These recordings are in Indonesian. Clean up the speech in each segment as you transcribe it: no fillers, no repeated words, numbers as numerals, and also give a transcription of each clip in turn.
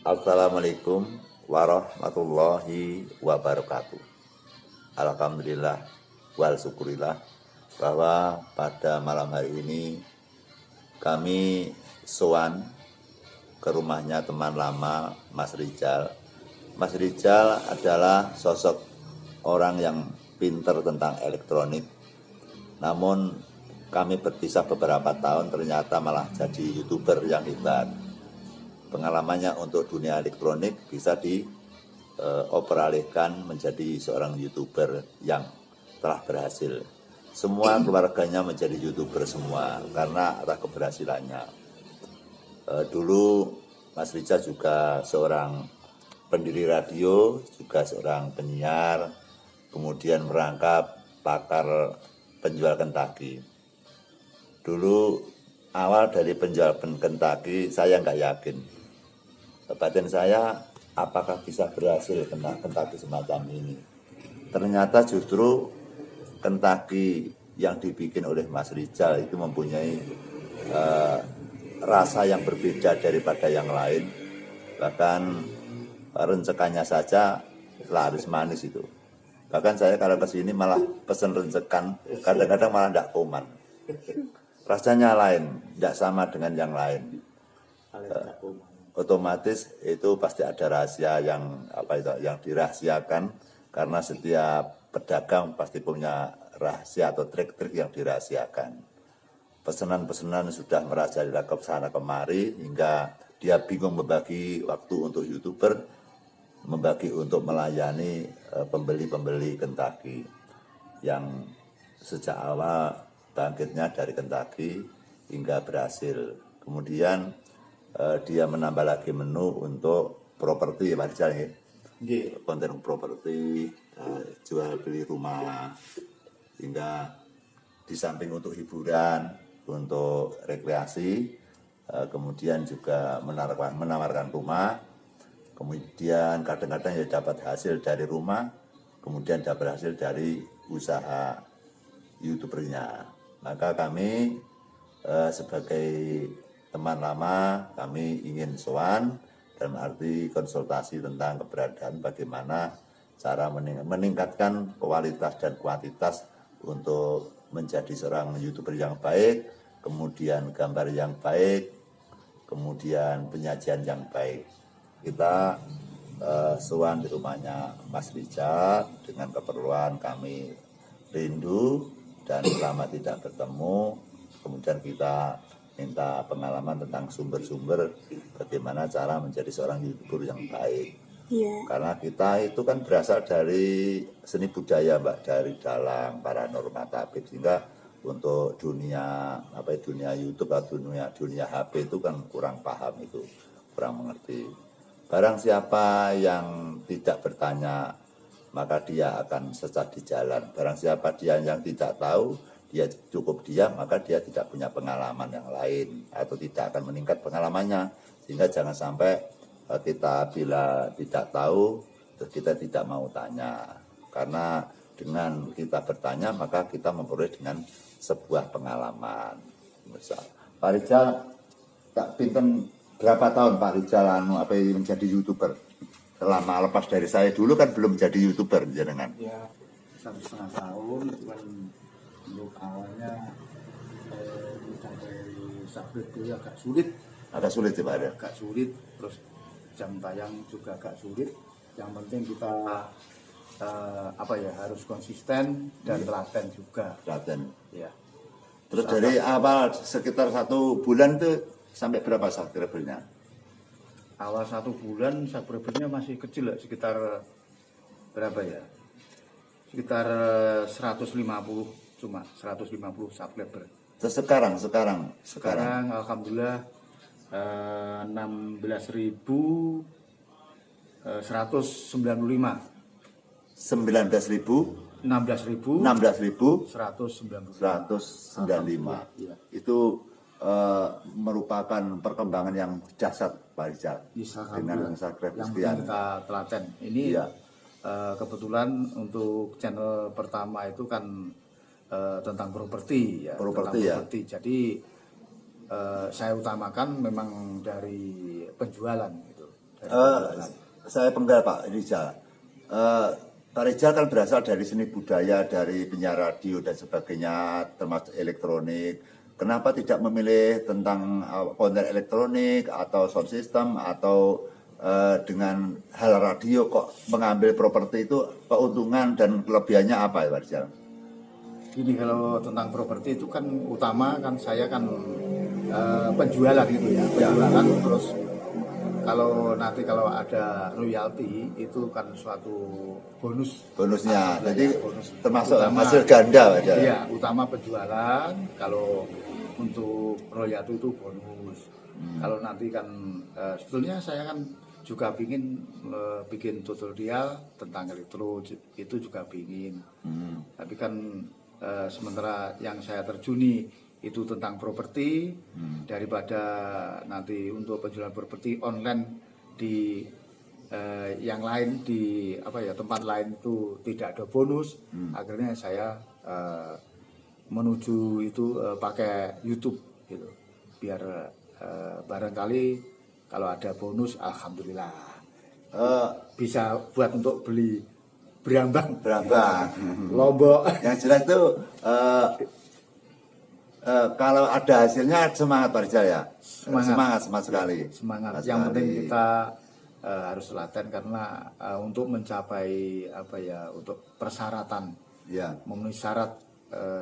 Assalamualaikum warahmatullahi wabarakatuh. Alhamdulillah wal syukurillah bahwa pada malam hari ini kami sowan ke rumahnya teman lama Mas Rijal. Mas Rijal adalah sosok orang yang pinter tentang elektronik. Namun kami berpisah beberapa tahun, ternyata malah jadi YouTuber yang hebat. Pengalamannya untuk dunia elektronik bisa dioperalihkan menjadi seorang YouTuber yang telah berhasil. Semua keluarganya menjadi YouTuber semua karena atas keberhasilannya. Dulu Mas Rijal juga seorang pendiri radio, juga seorang penyiar, kemudian merangkap pakar penjual Kentucky. Dulu awal dari penjual Kentucky saya nggak yakin. Batin saya apakah bisa berhasil Kentucky semacam ini. Ternyata justru Kentucky yang dibikin oleh Mas Rijal itu mempunyai rasa yang berbeda daripada yang lain. Bahkan rencekannya saja laris manis itu. Bahkan saya kalau kesini malah pesen rencekan, kadang-kadang malah tidak kuman. Rasanya lain, tidak sama dengan yang lain. Otomatis itu pasti ada rahasia yang dirahasiakan, karena setiap pedagang pasti punya rahasia atau trik-trik yang dirahasiakan. Pesanan-pesanan sudah merajalela ke sana kemari hingga dia bingung membagi waktu untuk YouTuber, membagi untuk melayani pembeli-pembeli Kentucky yang sejak awal bangkitnya dari Kentucky hingga berhasil. Kemudian dia menambah lagi menu untuk properti, Pak Rijal ya. Konten properti, jual beli rumah, hingga di samping untuk hiburan, untuk rekreasi, kemudian juga menawarkan rumah, kemudian kadang-kadang ya dapat hasil dari rumah, kemudian dapat hasil dari usaha YouTubernya. Maka kami sebagai teman lama, kami ingin sowan dalam arti konsultasi tentang keberadaan bagaimana cara meningkatkan kualitas dan kuantitas untuk menjadi seorang YouTuber yang baik, kemudian gambar yang baik, kemudian penyajian yang baik. Kita sowan di rumahnya Mas Rijal dengan keperluan kami rindu dan lama tidak bertemu. Kemudian kita minta pengalaman tentang sumber-sumber bagaimana cara menjadi seorang YouTuber yang baik. Karena kita itu kan berasal dari seni budaya, Mbak, dari dalang, paranormal, tabib, sehingga untuk dunia dunia YouTube atau dunia HP itu kan kurang paham, itu kurang mengerti. Barang siapa yang tidak bertanya maka dia akan sesat di jalan. Barang siapa dia yang tidak tahu, dia cukup diam, maka dia tidak punya pengalaman yang lain atau tidak akan meningkat pengalamannya. Sehingga jangan sampai kita bila tidak tahu terus kita tidak mau tanya, karena dengan kita bertanya maka kita memperoleh dengan sebuah pengalaman. Misal Pak Rijal tak pinten berapa tahun Pak Rijal menjadi YouTuber? Selama lepas dari saya dulu kan belum jadi YouTuber jenengan. Ya, 1,5 tahun, cuman untuk awalnya mencari subscribe itu agak sulit. Agak sulit sih Pak ya? Agak sulit, terus jam tayang juga agak sulit. Yang penting kita harus konsisten dan telaten juga. Telaten. Ya. Terus dari awal sekitar 1 bulan tuh sampai berapa subscribernya? Awal 1 bulan subscribernya masih kecil, sekitar berapa ya? Sekitar 150, cuma 150 subscriber. Terus sekarang Alhamdulillah 16.195. 16.195. 195. Ya. Itu merupakan perkembangan yang dahsyat Pak Rijal. Dengan subscriber sekian. Kita telaten. Ini ya. Kebetulan untuk channel pertama itu kan tentang properti ya. Properti ya. Jadi saya utamakan memang dari penjualan gitu. Saya penggal Pak Rizal. Pak Rizal kan berasal dari seni budaya, dari penyiar radio dan sebagainya, termasuk elektronik. Kenapa tidak memilih tentang konten elektronik atau sound system atau dengan hal radio kok mengambil properti itu, keuntungan dan kelebihannya apa ya Pak Rizal? Gini, kalau tentang properti itu kan utama kan saya kan penjualan gitu ya, penjualan terus kalau nanti kalau ada royalti itu kan suatu bonusnya, jadi bonus. termasuk Utama, hasil ganda aja. Iya, utama penjualan. Kalau untuk royalti itu bonus. Kalau nanti kan sebetulnya saya kan juga bikin tutorial tentang elektro, itu juga pingin. Tapi kan sementara yang saya terjuni itu tentang properti, daripada nanti untuk penjualan properti online di yang lain di tempat lain itu tidak ada bonus, akhirnya saya menuju itu pakai YouTube gitu, biar barangkali kalau ada bonus, alhamdulillah bisa buat untuk beli berambang, lombok. Yang jelas tuh kalau ada hasilnya semangat Pak Rizal ya. Semangat sekali. Semangat. Yang penting kita harus latihan karena untuk mencapai untuk persyaratan, memenuhi syarat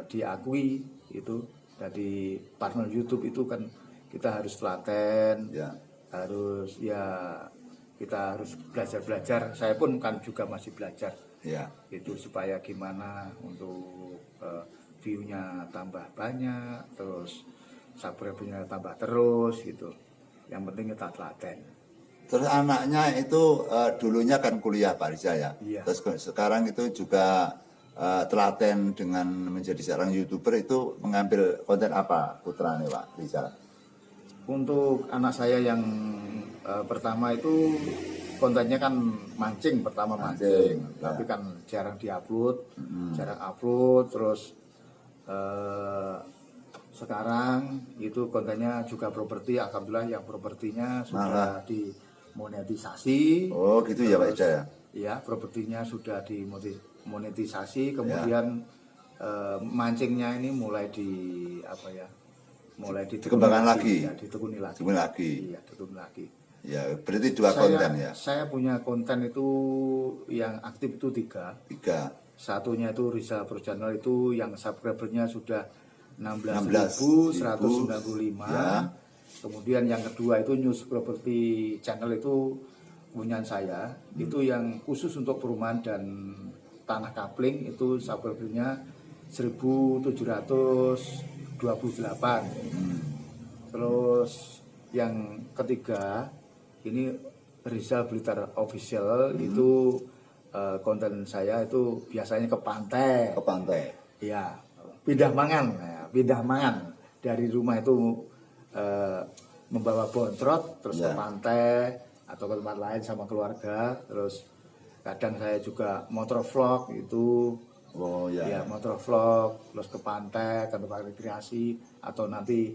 diakui itu dari partner YouTube itu kan kita harus telaten, harus kita harus belajar. Saya pun kan juga masih belajar. Itu supaya gimana untuk view-nya tambah banyak, terus subscriber-nya tambah terus gitu. Yang penting kita telaten. Terus anaknya itu dulunya kan kuliah Pak Rizal ya. Terus sekarang itu juga telaten dengan menjadi seorang YouTuber, itu mengambil konten apa putranya Pak Rizal? Untuk anak saya yang pertama itu kontennya kan mancing, tapi kan jarang diupload, terus sekarang itu kontennya juga properti, alhamdulillah yang propertinya sudah dimonetisasi. Oh gitu ya Pak Rizal ya? Iya, propertinya sudah dimonetisasi, kemudian mancingnya ini mulai dikembangkan lagi. Ditekuni lagi. Iya, ditekuni lagi. Ya, berarti dua konten ya. Saya punya konten itu yang aktif itu tiga. Satunya itu Rizal Pro Channel, itu yang subscribernya sudah 16.195. Ya. Kemudian yang kedua itu News Property Channel, itu punya saya. Itu yang khusus untuk perumahan dan tanah kapling, itu subscribernya 1.728. Terus yang ketiga ini Rizal Blitar Official, itu konten saya itu biasanya ke pantai. Ya, pindah mangan dari rumah itu membawa bontrot terus ke pantai atau ke tempat lain sama keluarga. Terus kadang saya juga motor vlog itu. Motor vlog terus ke pantai, ke tempat rekreasi, atau nanti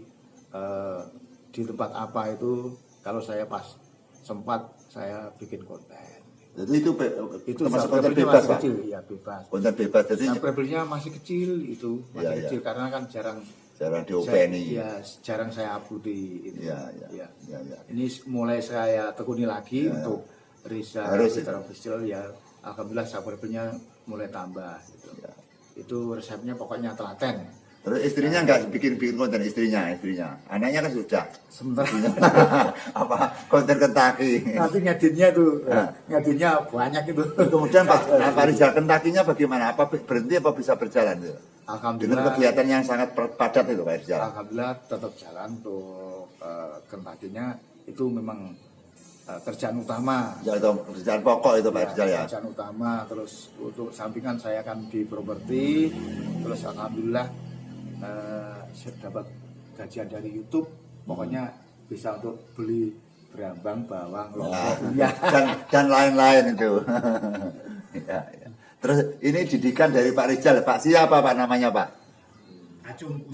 di tempat apa itu kalau saya pas sempat saya bikin konten. Jadi itu termasuk konten bebas, Pak? Kecil, ya bebas. Konten bebas, jadi subscribernya masih kecil itu, kecil karena kan jarang diopeni. Jarang saya upload di itu. Ya. Ini mulai saya tekuni lagi untuk Rizal Official ya. Alhamdulillah subscribernya mulai tambah gitu. Itu resepnya pokoknya telaten. Terus istrinya nggak bikin konten, istrinya, anaknya kan sudah. Sementara apa konten Kentucky. Nanti ngeditnya banyak itu. Kemudian Pak Rizal Kentakinya bagaimana? Apa berhenti apa bisa berjalan itu? Alhamdulillah. Dengan kegiatan yang sangat padat itu Pak Rizal. Alhamdulillah tetap jalan untuk Kentakinya, itu memang kerjaan utama. Ya, itu kerjaan pokok itu Pak Rizal ya. Kerjaan utama, terus untuk sampingan saya kan di properti, terus alhamdulillah dapat gajian dari YouTube, pokoknya bisa untuk beli berambang, bawang, lombok, dan lain-lain itu. Ya. Terus ini didikan dari Pak Rizal, Pak siapa Pak namanya Pak? Acung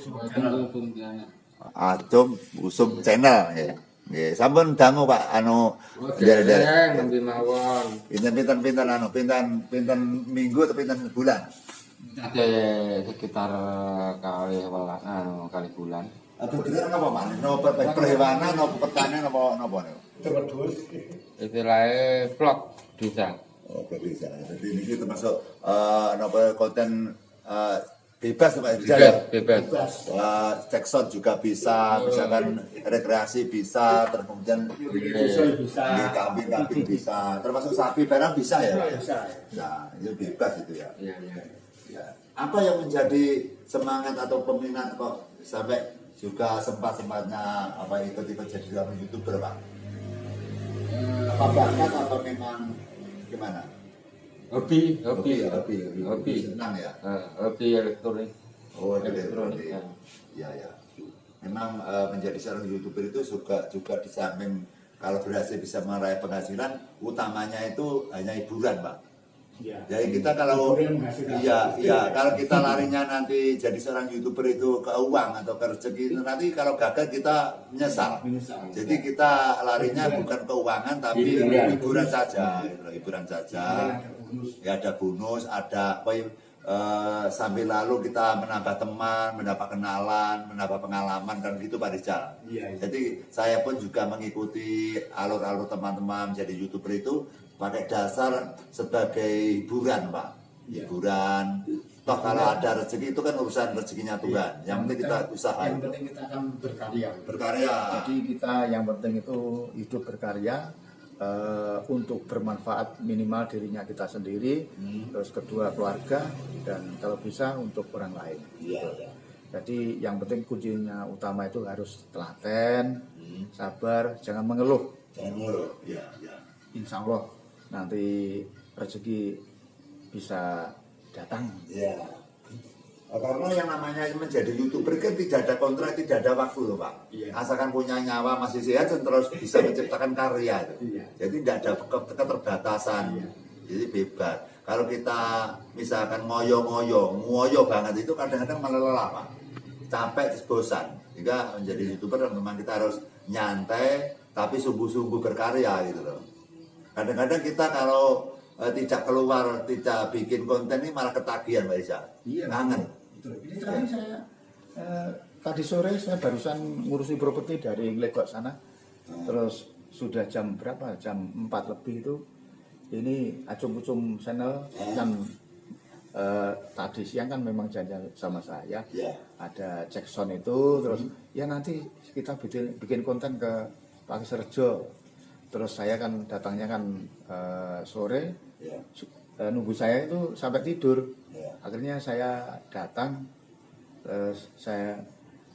Usum Channel ya. Nggih, sampun dangu Pak anu dereng nembe mawon. pinten minggu atau pinten bulan? Ada sekitar kali bulan. Atau bener napa Pak? Napa perhewanan napa pertanian napa niku? Istilahnya vlog desa. Oh, bisa. Jadi ini termasuk napa konten bebas Pak? Bebas. Cek sound juga bisa, misalkan rekreasi bisa, terus kemudian kambing bisa, termasuk sapi barang bisa ya? Bisa. Nah, itu bebas itu ya. Iya. Ya. Apa yang menjadi semangat atau peminat kok sampai juga sempat-sempatnya ikut-ikut jadi seorang YouTuber Pak? Apa bakat atau memang gimana? Hobi. Senang ya? Hobi elektronik. Oh, elektronik. Ya. Ya. Memang menjadi seorang YouTuber itu juga di samping kalau berhasil bisa meraih penghasilan, utamanya itu hanya hiburan, Pak. Ya. Jadi kita kalau kalau kita larinya nanti jadi seorang YouTuber itu ke uang atau ke rezeki, nanti kalau gagal kita menyesal. Jadi kita larinya bukan keuangan tapi hiburan saja, hiburan saja. Ya ada bonus, ada sambil lalu kita menambah teman, mendapat kenalan, menambah pengalaman kan gitu Pak Rizal. Jadi saya pun juga mengikuti alur-alur teman-teman jadi YouTuber itu pakai dasar sebagai hiburan Pak. Hiburan. Toh kalau ada rezeki itu kan urusan rezekinya Tuhan. Yang penting kita usaha. Yang penting kita akan berkarya. Jadi kita yang penting itu hidup berkarya. Untuk bermanfaat minimal dirinya kita sendiri, terus kedua keluarga, dan kalau bisa untuk orang lain. Jadi yang penting kuncinya utama itu harus telaten, sabar, jangan mengeluh. Insya Allah nanti rezeki bisa datang. Karena yang namanya menjadi YouTuber kan tidak ada kontrak, tidak ada waktu loh Pak. Asalkan punya nyawa masih sehat dan terus bisa menciptakan karya itu. Jadi tidak ada keterbatasan. Jadi bebas. Kalau kita misalkan ngoyo banget itu kadang-kadang malah lelah Pak. Capek, bosan. Jika menjadi YouTuber memang kita harus nyantai tapi sungguh-sungguh berkarya gitu loh. Kadang-kadang kita kalau tidak keluar, tidak bikin konten ini malah ketagihan Mbak Isa. Kangen. Ini tadi saya tadi sore saya barusan ngurusi properti dari Legok sana. Terus sudah jam berapa? Jam 4 lebih itu. Ini acung-ucung channel kan tadi siang kan memang janji sama saya. Ada cek sound itu, terus ya nanti kita bikin konten ke Pak Serjo. Terus saya kan datangnya kan sore, nunggu saya itu sampai tidur. Akhirnya saya datang, saya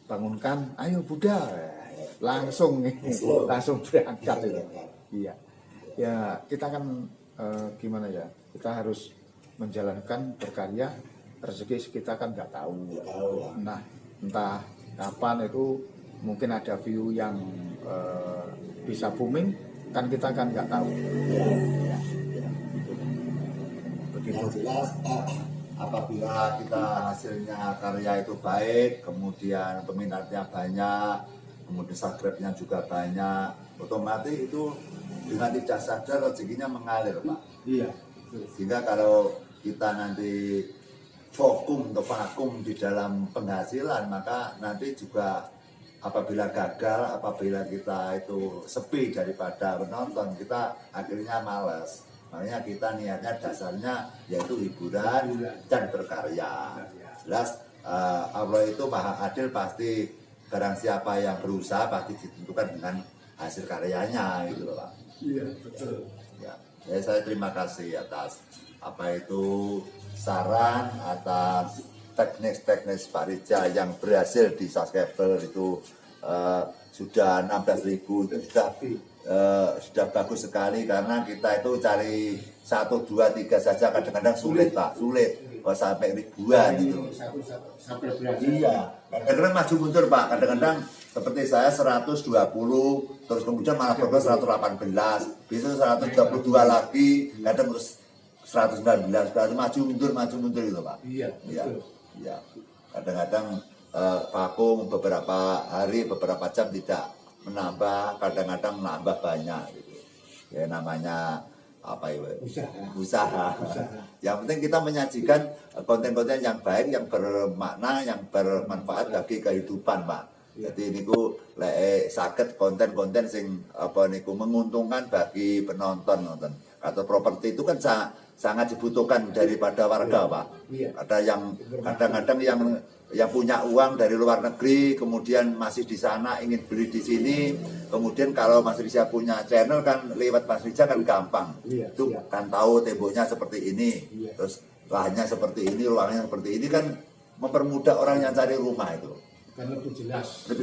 bangunkan, ayo Buddha, langsung berangkat itu. Iya, ya kita kan gimana ya, kita harus menjalankan berkarya, rezeki kita kan nggak tahu. Nah, entah kapan itu mungkin ada view yang bisa booming, kan kita kan nggak tahu. Begitu. Jelas apabila kita hasilnya karya itu baik, kemudian peminatnya banyak, kemudian subscribe-nya juga banyak, otomatis itu dengan tidak sadar rezekinya mengalir Pak. Sehingga kalau kita nanti vakum di dalam penghasilan, maka nanti juga apabila gagal, apabila kita itu sepi daripada penonton, kita akhirnya malas. Makanya kita niatnya dasarnya yaitu hiburan dan berkarya. Jelas Allah itu maha adil, pasti barang siapa yang berusaha pasti ditentukan dengan hasil karyanya gitu loh Pak. Iya betul. Ya, saya terima kasih atas saran, atas teknis Pak Rizal yang berhasil di subscriber itu sudah 16.000 itu sudah bagus sekali, karena kita itu cari 1, 2, 3 saja kadang-kadang sulit Pak, sampai ribuan gitu. Iya, kadang-kadang maju mundur Pak, kadang-kadang seperti saya 120, terus kemudian malah progres 118, bisa 122 lagi, kadang terus 119, maju mundur gitu Pak. Iya. Kadang-kadang vakum beberapa hari, beberapa jam tidak menambah, kadang-kadang menambah banyak gitu. Ya namanya apa ya? Usaha. Yang penting kita menyajikan konten-konten yang baik, yang bermakna, yang bermanfaat bagi kehidupan, Pak. Jadi niku lek saged konten-konten sing apa niku menguntungkan bagi penonton nonton. Atau properti itu kan sangat dibutuhkan daripada warga, Pak. Ada yang kadang-kadang yang punya uang dari luar negeri, kemudian masih di sana ingin beli di sini, kemudian kalau Mas Riza punya channel kan lewat Mas Riza kan gampang, itu kan tahu temboknya seperti ini, terus lahannya seperti ini, ruangnya seperti ini, kan mempermudah orang yang cari rumah itu. Kan lebih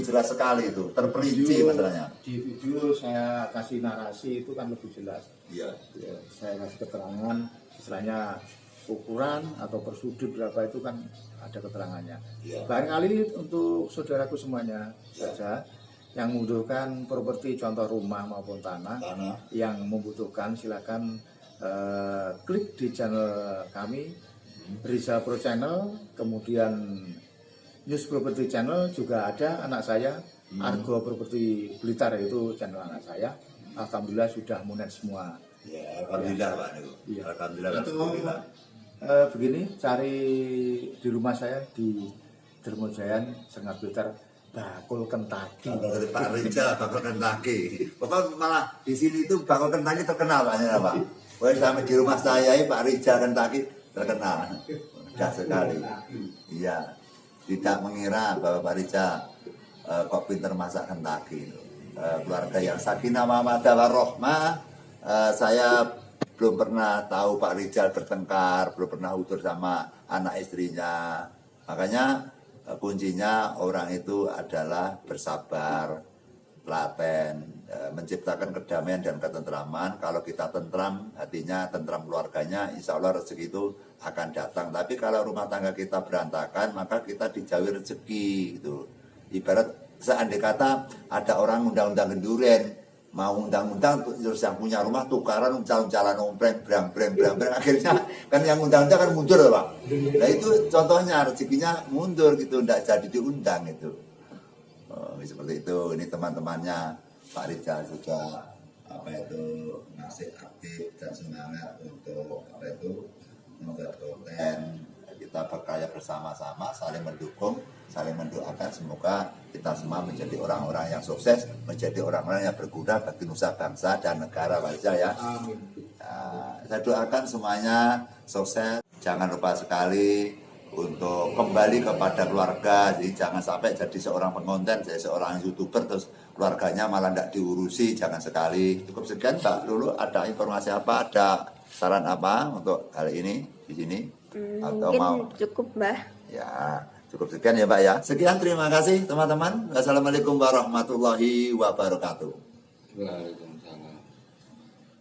jelas sekali itu, terperinci masalahnya. Di video saya kasih narasi itu kan lebih jelas. Iya. Ya, saya kasih keterangan, istilahnya ukuran atau persudut berapa itu kan ada keterangannya. Ya. Barangkali untuk saudaraku semuanya saja yang membutuhkan properti contoh rumah maupun tanah yang membutuhkan silakan klik di channel kami Rizal Pro Channel, kemudian News Property Channel juga ada anak saya Argo Property Blitar, itu channel anak saya. Alhamdulillah sudah munet semua. Ya, alhamdulillah Pak. Ya. Alhamdulillah. Begini, cari di rumah saya di Dermojayan, Sengat Blitar, bakul kentaki. Dari Pak Rizal, bakul kentaki. Pokoknya malah di sini itu bakul kentaki terkenal Pak. Wah, sampai di rumah saya Pak Rizal kentaki terkenal. Mudah sekali. Iya. Tidak mengira bahwa Pak Rizal kok pinter masak kentaki. Keluarga yang sakinah mawaddah warahmah. Saya belum pernah tahu Pak Rizal bertengkar, belum pernah utur sama anak istrinya. Makanya kuncinya orang itu adalah bersabar, telaten, menciptakan kedamaian dan ketentraman. Kalau kita tentram hatinya, tentram keluarganya, insya Allah rezeki itu akan datang. Tapi kalau rumah tangga kita berantakan, maka kita dijauhi rezeki gitu. Ibarat seandainya kata ada orang undang-undang genduren, mau undang-undang terus yang punya rumah tukaran calon-calon ompreng brang akhirnya kan yang undang-undang kan mundur Pak. Nah itu contohnya rezekinya mundur gitu, tidak jadi diundang itu. Seperti itu. Ini teman-temannya Pak Rizal juga masih aktif dan semangat untuk membuat konten. Kita berkarya bersama-sama, saling mendukung, saling mendoakan. Semoga kita semua menjadi orang-orang yang sukses, menjadi orang-orang yang berguna bagi nusa bangsa dan negara, Pak Rizal ya. Amin. Saya doakan semuanya sukses. Jangan lupa sekali untuk kembali kepada keluarga. Jadi jangan sampai jadi seorang pengonten, jadi seorang YouTuber terus keluarganya malah tidak diurusi. Jangan sekali. Cukup sekian Pak Lulu. Ada informasi apa? Ada saran apa untuk hal ini di sini? Atau mungkin mau? Cukup Mbah. Ya, cukup sekian ya Pak ya. Sekian, terima kasih teman-teman. Wassalamualaikum warahmatullahi wabarakatuh. Waalaikumsalam.